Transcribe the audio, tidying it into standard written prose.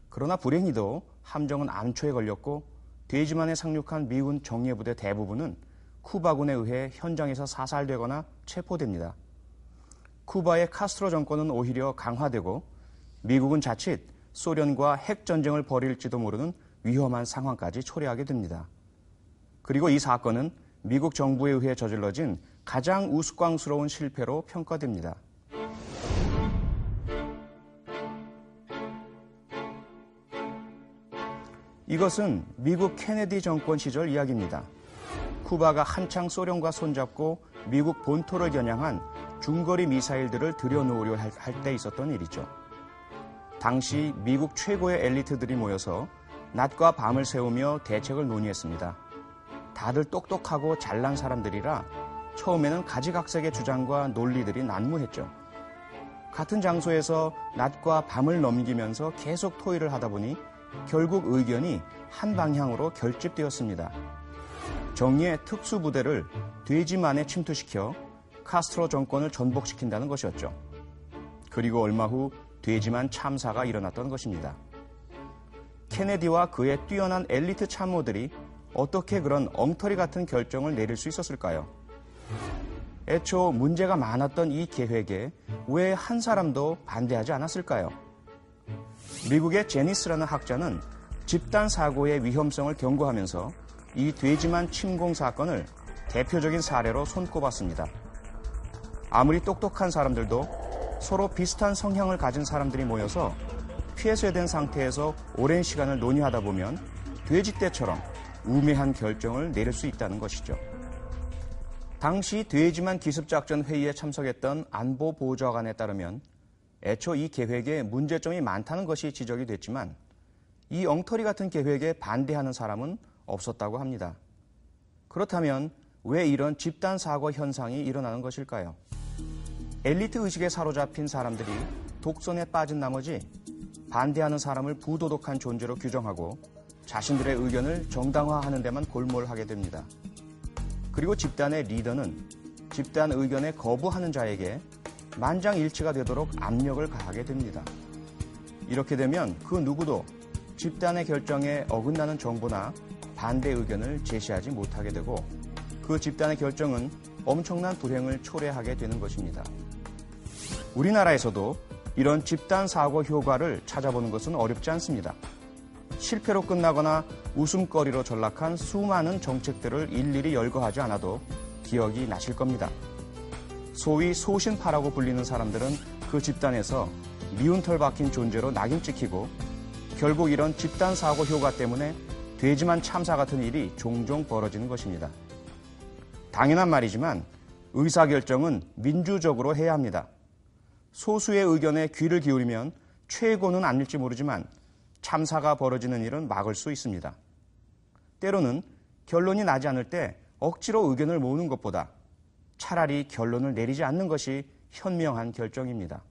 그러나 불행히도 함정은 암초에 걸렸고 돼지만에 상륙한 미군 정예부대 대부분은 쿠바군에 의해 현장에서 사살되거나 체포됩니다. 쿠바의 카스트로 정권은 오히려 강화되고 미국은 자칫 소련과 핵전쟁을 벌일지도 모르는 위험한 상황까지 초래하게 됩니다. 그리고 이 사건은 미국 정부에 의해 저질러진 가장 우스꽝스러운 실패로 평가됩니다. 이것은 미국 케네디 정권 시절 이야기입니다. 쿠바가 한창 소련과 손잡고 미국 본토를 겨냥한 중거리 미사일들을 들여놓으려 할 때 있었던 일이죠. 당시 미국 최고의 엘리트들이 모여서 낮과 밤을 새우며 대책을 논의했습니다. 다들 똑똑하고 잘난 사람들이라 처음에는 가지각색의 주장과 논리들이 난무했죠. 같은 장소에서 낮과 밤을 넘기면서 계속 토의를 하다 보니 결국 의견이 한 방향으로 결집되었습니다. 정의의 특수부대를 돼지만에 침투시켜 카스트로 정권을 전복시킨다는 것이었죠. 그리고 얼마 후 돼지만 참사가 일어났던 것입니다. 케네디와 그의 뛰어난 엘리트 참모들이 어떻게 그런 엉터리 같은 결정을 내릴 수 있었을까요? 애초 문제가 많았던 이 계획에 왜 한 사람도 반대하지 않았을까요? 미국의 제니스라는 학자는 집단 사고의 위험성을 경고하면서 이 돼지만 침공 사건을 대표적인 사례로 손꼽았습니다. 아무리 똑똑한 사람들도 서로 비슷한 성향을 가진 사람들이 모여서 폐쇄된 상태에서 오랜 시간을 논의하다 보면 돼지떼처럼 우매한 결정을 내릴 수 있다는 것이죠. 당시 돼지만 기습작전 회의에 참석했던 안보보좌관에 따르면 애초 이 계획에 문제점이 많다는 것이 지적이 됐지만 이 엉터리 같은 계획에 반대하는 사람은 없었다고 합니다. 그렇다면 왜 이런 집단 사고 현상이 일어나는 것일까요? 엘리트 의식에 사로잡힌 사람들이 독선에 빠진 나머지 반대하는 사람을 부도덕한 존재로 규정하고 자신들의 의견을 정당화하는 데만 골몰하게 됩니다. 그리고 집단의 리더는 집단 의견에 거부하는 자에게 만장일치가 되도록 압력을 가하게 됩니다. 이렇게 되면 그 누구도 집단의 결정에 어긋나는 정보나 반대 의견을 제시하지 못하게 되고 그 집단의 결정은 엄청난 불행을 초래하게 되는 것입니다. 우리나라에서도 이런 집단 사고 효과를 찾아보는 것은 어렵지 않습니다. 실패로 끝나거나 웃음거리로 전락한 수많은 정책들을 일일이 열거하지 않아도 기억이 나실 겁니다. 소위 소신파라고 불리는 사람들은 그 집단에서 미운 털 박힌 존재로 낙인 찍히고 결국 이런 집단 사고 효과 때문에 돼지만 참사 같은 일이 종종 벌어지는 것입니다. 당연한 말이지만 의사결정은 민주적으로 해야 합니다. 소수의 의견에 귀를 기울이면 최고는 아닐지 모르지만 참사가 벌어지는 일은 막을 수 있습니다. 때로는 결론이 나지 않을 때 억지로 의견을 모으는 것보다 차라리 결론을 내리지 않는 것이 현명한 결정입니다.